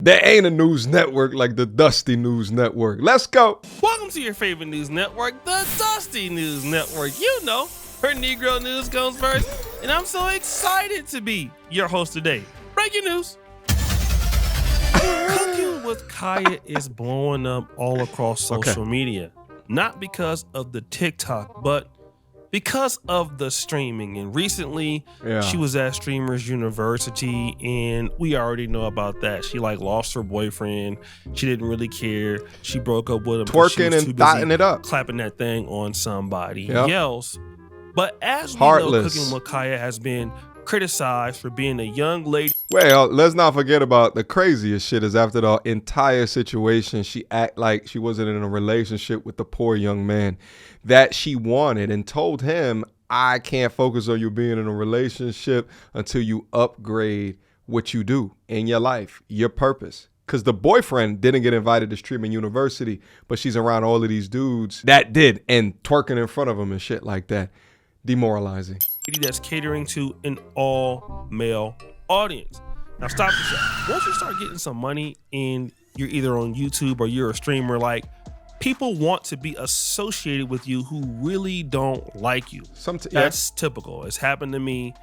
There ain't a news network like the Dusty News Network. Let's go. Welcome to your favorite news network, the Dusty News Network. You know, her Negro news comes first, and I'm so excited to be your host today. Breaking news. Cooking with Kya is blowing up all across social media. Not because of the TikTok, but because of the streaming. And recently, she was at Streamers University, and we already know about that. She lost her boyfriend. She didn't really care. She broke up with him. Twerking and dotting it up. Clapping that thing on somebody else. But as we Heartless. know, Cooking with Kya has been criticized for being a young lady. Well, let's not forget about the craziest shit is after the entire situation, she act like she wasn't in a relationship with the poor young man that she wanted and told him, I can't focus on you being in a relationship until you upgrade what you do in your life, your purpose. Because the boyfriend didn't get invited to Streaming University, but she's around all of these dudes that did and twerking in front of him and shit like that. Demoralizing. That's catering to an all-male audience. Now stop yourself. Once you start getting some money and you're either on YouTube or you're a streamer, people want to be associated with you who really don't like you. That's typical. It's happened to me,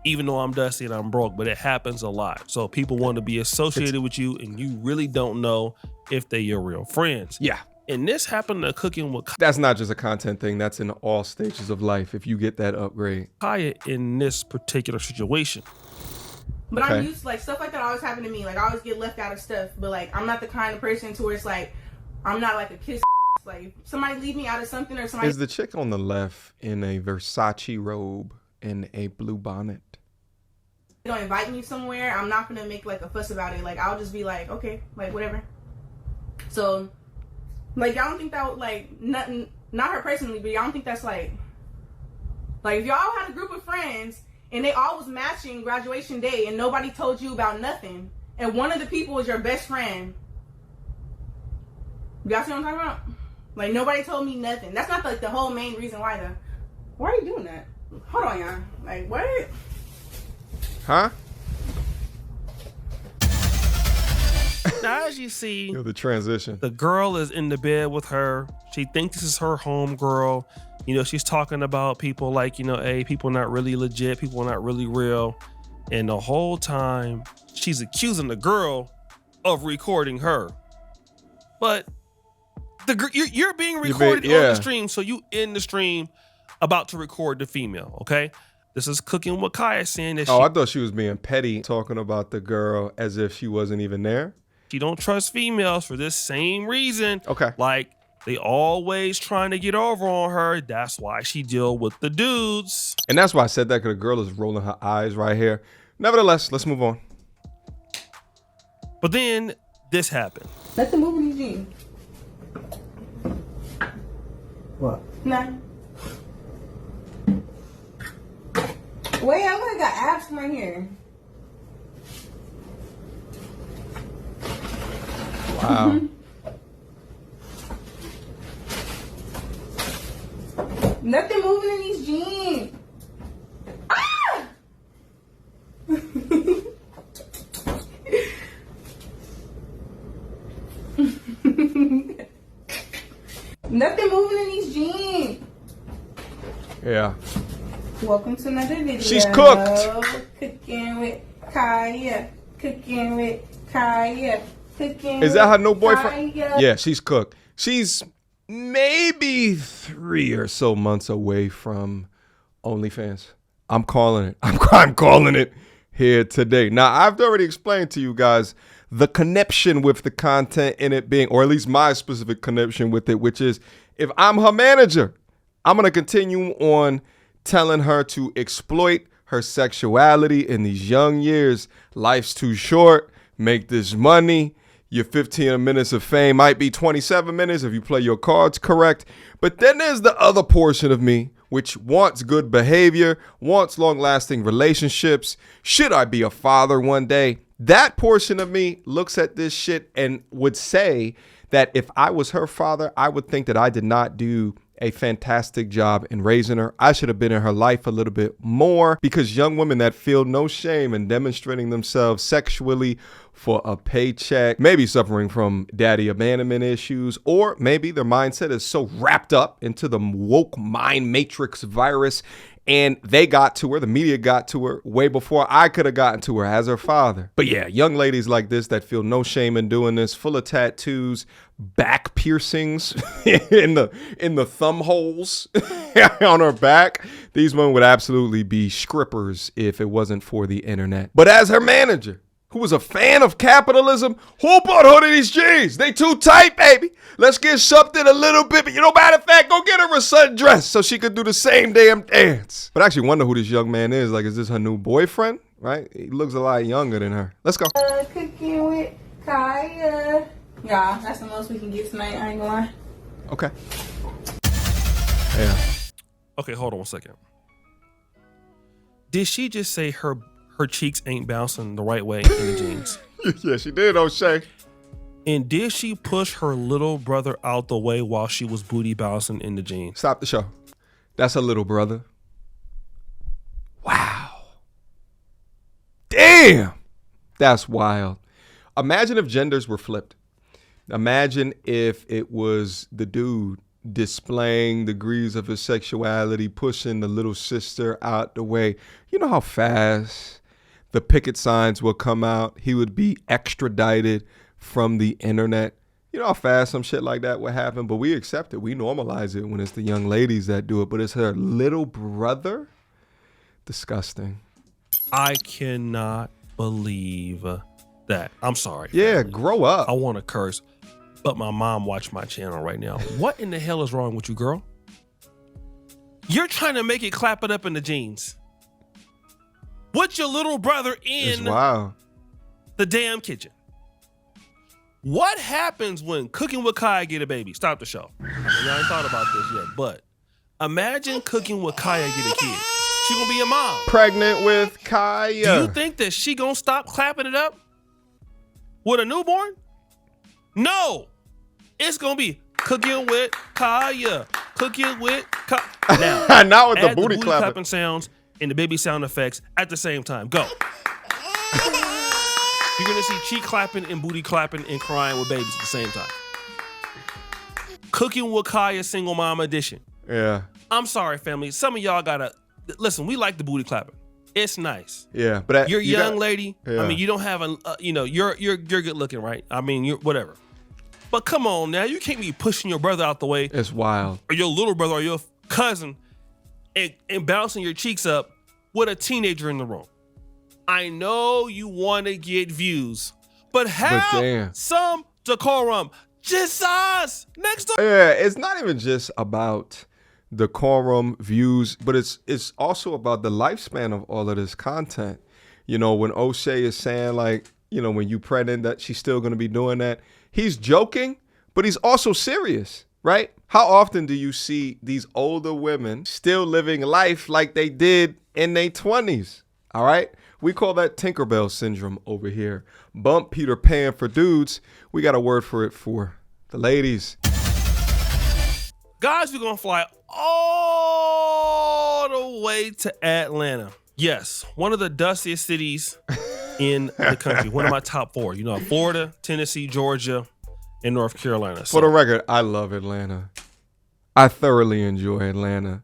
even though I'm Dusty and I'm broke, but it happens a lot. So people want to be associated with you and you really don't know if they're your real friends. Yeah. And this happened to Cooking with Kya. That's not just a content thing. That's in all stages of life if you get that upgrade. Kya in this particular situation. But I'm used to stuff like that always happen to me. I always get left out of stuff. But I'm not the kind of person to where it's I'm not like a kiss. If somebody leave me out of something or somebody. Is the chick on the left in a Versace robe and a blue bonnet? They don't invite me somewhere, I'm not gonna make a fuss about it. I'll just be okay, whatever. So. Y'all don't think that nothing, not her personally, but y'all don't think that's if y'all had a group of friends and they all was matching graduation day and nobody told you about nothing, and one of the people was your best friend. Y'all see what I'm talking about? Nobody told me nothing. That's not the whole main reason why though. Why are you doing that? Hold on, y'all. What? Huh? Now, as you see, the transition. The girl is in the bed with her. She thinks this is her home girl. She's talking about people hey, people not really legit, people not really real. And the whole time, she's accusing the girl of recording her. But you're being recorded on the stream, so you in the stream about to record the female, okay? This is Cooking with Kya saying that I thought she was being petty, talking about the girl as if she wasn't even there. She don't trust females for this same reason. Okay. They always trying to get over on her. That's why she deal with the dudes. And that's why I said that, because the girl is rolling her eyes right here. Nevertheless, let's move on. But then this happened. Let them move in these jeans. What? Nothing. Wait, I look like I got abs right here. Wow. Nothing moving in these jeans. Ah! Nothing moving in these jeans. Yeah. Welcome to another video. She's cooked. Cooking with Kya. Cooking with Kya. Is that her new boyfriend? Kya. Yeah, she's cooked. She's maybe 3 or so months away from OnlyFans. I'm calling it. I'm calling it here today. Now, I've already explained to you guys the connection with the content in it being, or at least my specific connection with it, which is if I'm her manager, I'm going to continue on telling her to exploit her sexuality in these young years. Life's too short. Make this money. Your 15 minutes of fame might be 27 minutes if you play your cards correct. But then there's the other portion of me which wants good behavior, wants long-lasting relationships. Should I be a father one day? That portion of me looks at this shit and would say that if I was her father, I would think that I did not do a fantastic job in raising her. I should have been in her life a little bit more, because young women that feel no shame in demonstrating themselves sexually for a paycheck, maybe suffering from daddy abandonment issues, or maybe their mindset is so wrapped up into the woke mind matrix virus and they got to her, the media got to her way before I could have gotten to her as her father. But yeah, young ladies like this that feel no shame in doing this, full of tattoos, back piercings in the thumb holes on her back. These women would absolutely be strippers if it wasn't for the internet. But as her manager, who was a fan of capitalism, who bought her these jeans? They too tight, baby. Let's get something a little bit. But matter of fact, go get her a sundress so she could do the same damn dance. But I actually wonder who this young man is. Like, is this her new boyfriend? Right? He looks a lot younger than her. Let's go. Cooking with Kya. Yeah, that's the most we can get tonight. I ain't gonna lie. Okay. Yeah. Okay, hold on 1 second. Did she just say her cheeks ain't bouncing the right way in the jeans? Yeah, she did, O'Shea. And did she push her little brother out the way while she was booty bouncing in the jeans? Stop the show. That's her little brother. Wow. Damn. That's wild. Imagine if genders were flipped. Imagine if it was the dude displaying degrees of his sexuality, pushing the little sister out the way. You know how fast the picket signs will come out? He would be extradited from the internet. You know how fast some shit like that would happen? But we accept it. We normalize it when it's the young ladies that do it. But it's her little brother? Disgusting. I cannot believe that. I'm sorry. Yeah, family. grow up. I want to curse, but my mom watched my channel right now. What in the hell is wrong with you, girl? You're trying to make it clap it up in the jeans. What's your little brother in the damn kitchen? What happens when Cooking with Kya get a baby? Stop the show. I mean, I ain't thought about this yet, but imagine Cooking with Kya get a kid. She gonna be a mom. Pregnant with Kya. Do you think that she gonna stop clapping it up with a newborn? No. It's gonna be Cooking with Kya. Cooking with Kya. Now, not with add the booty clapping sounds and the baby sound effects at the same time. Go. You're gonna see cheek clapping and booty clapping and crying with babies at the same time. Cooking with Kya single mom edition. Yeah. I'm sorry, family. Some of y'all gotta listen. We like the booty clapping. It's nice. Yeah, but you're a young lady. Yeah. I mean, you don't have you're good looking, right? I mean, you're whatever. But come on now, you can't be pushing your brother out the way. It's wild. Or your little brother or your cousin and bouncing your cheeks up with a teenager in the room. I know you want to get views, but have some decorum. Jesus! Next door. Yeah, it's not even just about decorum, views, but it's also about the lifespan of all of this content. You know, when O'Shea is saying like, when you pregnant that she's still going to be doing that, he's joking, but he's also serious, right? How often do you see these older women still living life like they did in their 20s? All right? We call that Tinkerbell syndrome over here. Bump Peter Pan for dudes. We got a word for it for the ladies. Guys, we're going to fly all the way to Atlanta. Yes, one of the dustiest cities in the country. One of my top 4. Florida, Tennessee, Georgia, and North Carolina. For the record, I love Atlanta. I thoroughly enjoy Atlanta.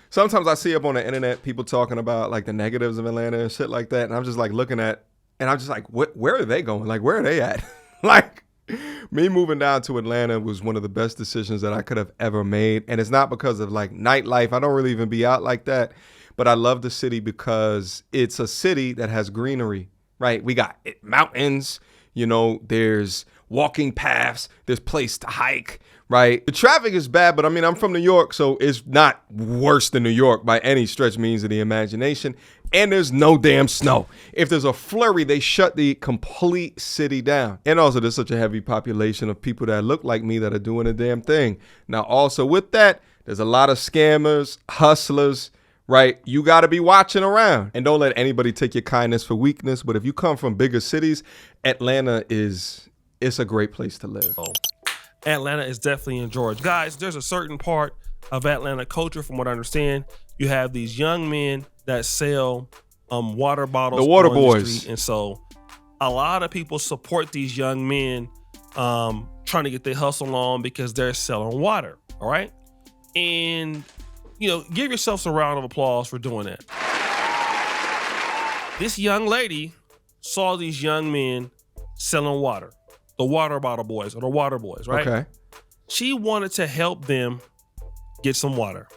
Sometimes I see up on the internet people talking about like the negatives of Atlanta and shit like that. And I'm just like looking at, and I'm just like, where are they going? Like, where are they at? Like, me moving down to Atlanta was one of the best decisions that I could have ever made. And it's not because of like nightlife. I don't really even be out like that. But I love the city because it's a city that has greenery, right? We got mountains, there's walking paths, there's place to hike, right? The traffic is bad, but I mean, I'm from New York, so it's not worse than New York by any stretch means of the imagination. And there's no damn snow. If there's a flurry, they shut the complete city down. And also, there's such a heavy population of people that look like me that are doing a damn thing. Now, also with that, there's a lot of scammers, hustlers, right? You got to be watching around. And don't let anybody take your kindness for weakness. But if you come from bigger cities, Atlanta it's a great place to live. Atlanta is definitely in Georgia. Guys, there's a certain part of Atlanta culture, from what I understand. You have these young men that sell water bottles. The water on boys. The street, and so a lot of people support these young men trying to get their hustle on because they're selling water. All right. And, give yourself a round of applause for doing that. This young lady saw these young men selling water, the water bottle boys or the water boys, right? Okay. She wanted to help them get some water.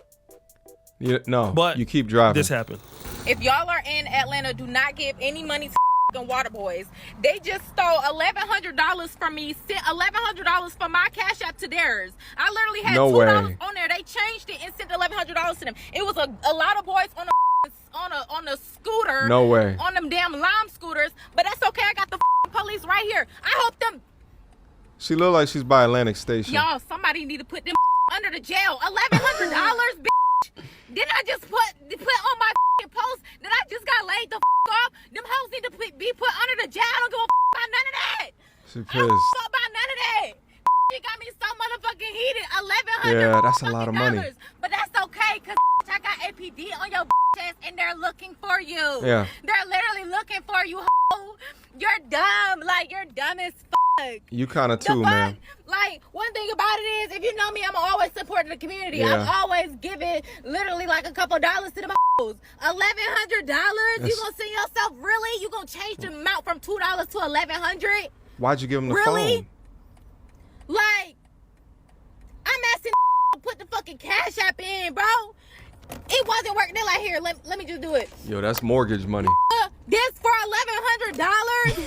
Yeah, no, but you keep driving. This happened. If y'all are in Atlanta, do not give any money to water boys. They just stole $1,100 from me, sent $1,100 from my Cash App to theirs. I literally had $2 on there. They changed it and sent $1,100 to them. It was a lot of boys on a scooter. No way. On them damn lime scooters. But that's okay. I got the police right here. I hope them. She look like she's by Atlantic Station. Y'all, somebody need to put them under the jail. $1,100, bitch. Didn't I just put on my post that I just got laid the off? Them hoes need to be put under the jail. I don't give a about none of that. She pissed. I don't give a about none of that. You got me so motherfucking heated. $1,100. Yeah, that's a lot of money. But that's okay, cause I got APD on your ass and they're looking for you. Yeah. They're literally looking for you, ho. You're dumb. Like, you're dumb as fuck. You kind of too, man. Like, one thing about it is, if you know me, I'm always supporting the community. Yeah. I'm always giving literally like a couple dollars to the hoes. $1,100? You gonna see yourself, really? You gonna change the amount from $2 to $1,100? Why'd you give him the really? phone? Like, I'm asking to put the fucking Cash App in, bro. It wasn't working. They're like, here, let me just do it. Yo, that's mortgage money. This for $1,100?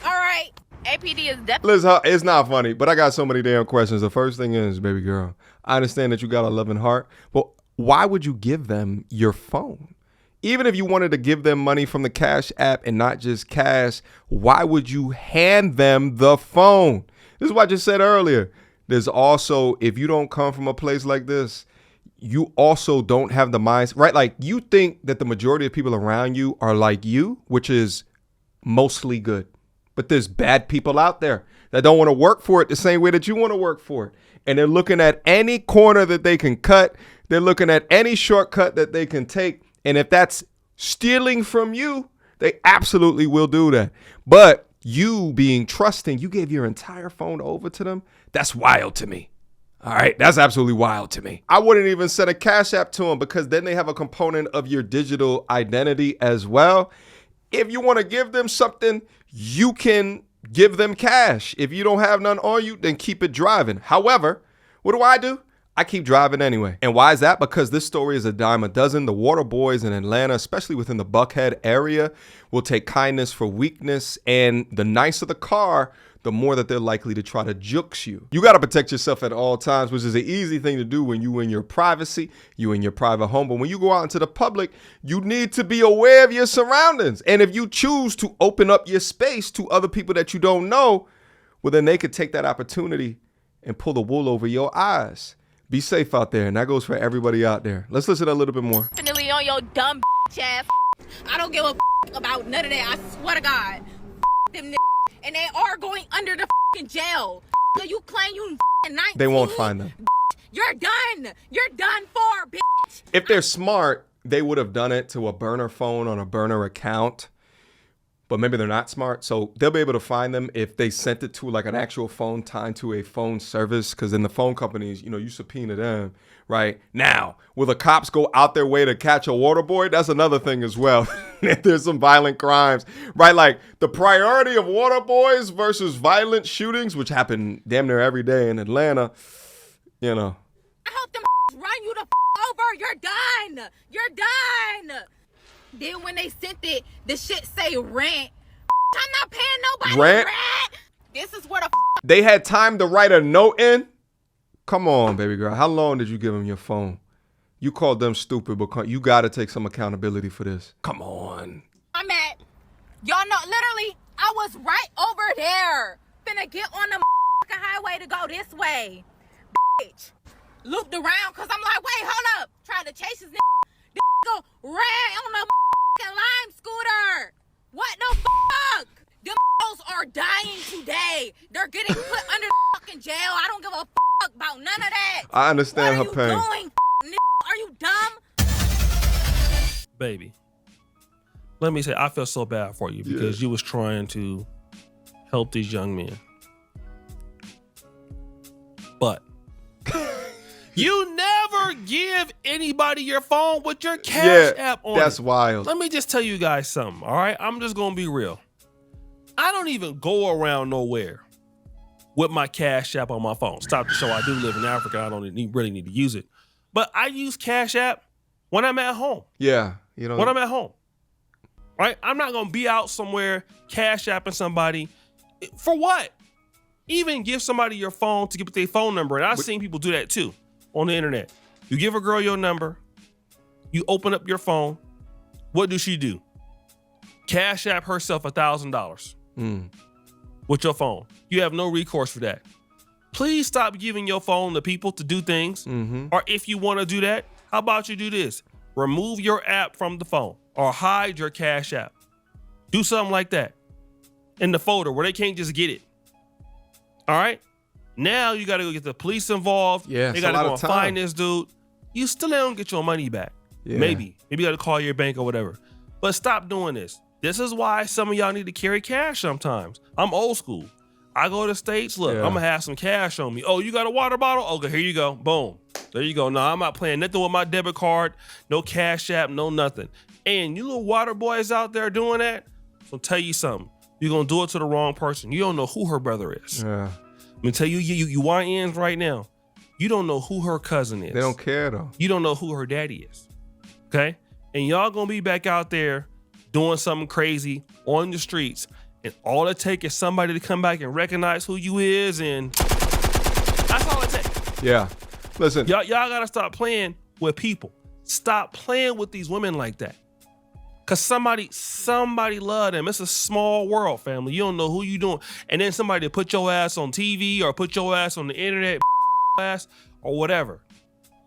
All right. APD is definitely. Liz, it's not funny, but I got so many damn questions. The first thing is, baby girl, I understand that you got a loving heart, but why would you give them your phone? Even if you wanted to give them money from the Cash App and not just cash, why would you hand them the phone? This is what I just said earlier. There's also, if you don't come from a place like this, you also don't have the mindset, right? Like, you think that the majority of people around you are like you, which is mostly good. But there's bad people out there that don't want to work for it the same way that you want to work for it. And they're looking at any corner that they can cut. They're looking at any shortcut that they can take. And if that's stealing from you, they absolutely will do that. But you being trusting, you gave your entire phone over to them. That's wild to me. All right. That's absolutely wild to me. I wouldn't even send a Cash App to them because then they have a component of your digital identity as well. If you want to give them something, you can give them cash. If you don't have none on you, then keep it driving. However, what do? I keep driving anyway. And why is that? Because this story is a dime a dozen. The water boys in Atlanta, especially within the Buckhead area, will take kindness for weakness. And the nicer the car, the more that they're likely to try to jukes you. You got to protect yourself at all times, which is an easy thing to do when you in your privacy, you in your private home. But when you go out into the public, you need to be aware of your surroundings. And if you choose to open up your space to other people that you don't know, well, then they could take that opportunity and pull the wool over your eyes. Be safe out there. And that goes for everybody out there. Let's listen to a little bit more. Definitely on your dumb ass. I don't give a about none of that. I swear to God. Them and they are going under the jail. So you claim you 19. They won't find them. You're done. You're done for, bitch. If they're smart, they would have done it to a burner phone on a burner account. But maybe they're not smart. So they'll be able to find them if they sent it to like an actual phone tied to a phone service. Because in the phone companies, you subpoena them. Right now, will the cops go out their way to catch a water boy? That's another thing as well. There's some violent crimes, right? Like the priority of water boys versus violent shootings, which happen damn near every day in Atlanta. I hope them run you the over. You're done. You're done. Then when they sent it, the shit say rent. I'm not paying nobody rent. This is what they had time to write a note in. Come on, baby girl. How long did you give them your phone? You called them stupid, but you got to take some accountability for this. Come on. I'm at. Y'all know, literally, I was right over there. Finna get on the highway to go this way. Bitch. Looped around because I'm like, wait, hold up. Trying to chase this nigga. Ran on the lime scooter. What the fuck? Them are dying today. They're getting put under the fucking jail. I don't give a fuck about none of that. I understand her pain. What are you doing? Are you dumb? Baby, let me say, I feel so bad for you because you was trying to help these young men. But you never give anybody your phone with your Cash App on that's it. wild. Let me just tell you guys something, all right? I'm just going to be real. I don't even go around nowhere with my Cash App on my phone. Stop the show. I do live in Africa. I don't really need to use it. But I use Cash App when I'm at home. Yeah. You know, when I'm at home. Right? I'm not going to be out somewhere Cash Apping somebody. For what? Even give somebody your phone to get their phone number. And I've seen people do that too on the internet. You give a girl your number. You open up your phone. What does she do? Cash App herself $1,000 with your phone. You have no recourse for that. Please stop giving your phone to people to do things. Or if you want to do that, how about you do this? Remove your app from the phone or hide your Cash App. Do something like that in the folder where they can't just get it. All right? Now you got to go get the police involved. Yeah, they got to go and find this dude. You still don't get your money back. Yeah. Maybe you got to call your bank or whatever. But stop doing this. This is why some of y'all need to carry cash sometimes. I'm old school. I go to the States, look, I'm going to have some cash on me. Oh, you got a water bottle? Okay, here you go. Boom. There you go. No, I'm not playing nothing with my debit card. No Cash App, no nothing. And you little water boys out there doing that, so tell you something. You're going to do it to the wrong person. You don't know who her brother is. Yeah. I'm going to tell you YNs right now. You don't know who her cousin is. They don't care though. You don't know who her daddy is. Okay? And y'all going to be back out there doing something crazy on the streets. And all it takes is somebody to come back and recognize who you is. And that's all it takes. Yeah. Listen. Y'all got to stop playing with people. Stop playing with these women like that. Because somebody love them. It's a small world, family. You don't know who you doing. And then somebody put your ass on TV or put your ass on the internet ass or whatever.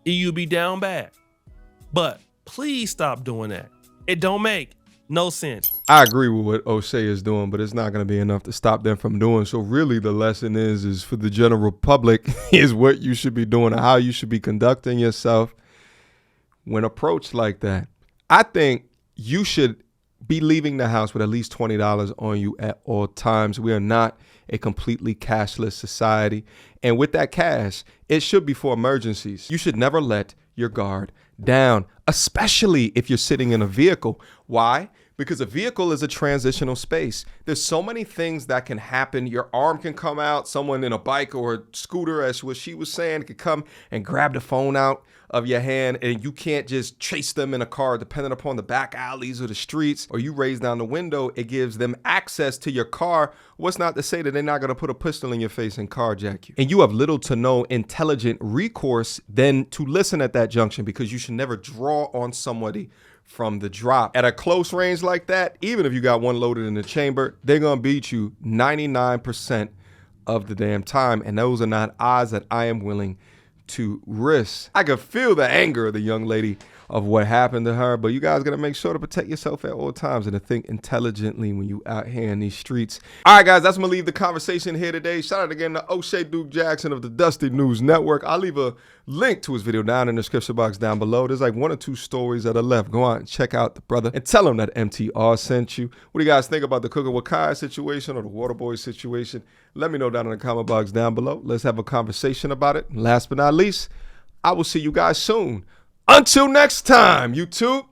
You'll be down bad. But please stop doing that. It don't make no sense. I agree with what O'Shea is doing, but it's not going to be enough to stop them from doing. So really the lesson is for the general public is what you should be doing and how you should be conducting yourself when approached like that. I think you should be leaving the house with at least $20 on you at all times. We are not a completely cashless society. And with that cash, it should be for emergencies. You should never let your guard down, especially if you're sitting in a vehicle. Why? Because a vehicle is a transitional space. There's so many things that can happen. Your arm can come out. Someone in a bike or a scooter, as what she was saying, could come and grab the phone out of your hand, and you can't just chase them in a car depending upon the back alleys or the streets, or you raise down the window. It gives them access to your car. What's not to say that they're not going to put a pistol in your face and carjack you? And you have little to no intelligent recourse than to listen at that junction, because you should never draw on somebody from the drop. At a close range like that, even if you got one loaded in the chamber, they're going to beat you 99% of the damn time. And those are not odds that I am willing to risk. I could feel the anger of the young lady of what happened to her, but you guys got to make sure to protect yourself at all times and to think intelligently when you out here in these streets. All right, guys, that's going to leave the conversation here today. Shout out again to O'Shea Duke Jackson of the Dusty News Network. I'll leave a link to his video down in the description box down below. There's like 1 or 2 stories that are left. Go out and check out the brother and tell him that MTR sent you. What do you guys think about the Cooking with Kya situation or the Waterboy situation? Let me know down in the comment box down below. Let's have a conversation about it. And last but not least, I will see you guys soon. Until next time, YouTube,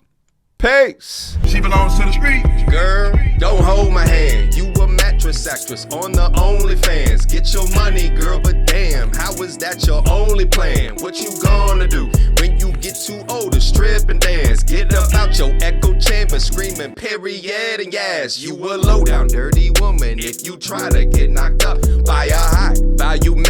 peace. She belongs to the street. Girl, don't hold my hand. You a mattress actress on the OnlyFans. Get your money, girl, but damn, how is that your only plan? What you gonna do when you get too old to strip and dance? Get up out your echo chamber screaming period and yes. You a low down dirty woman if you try to get knocked up by a high value man.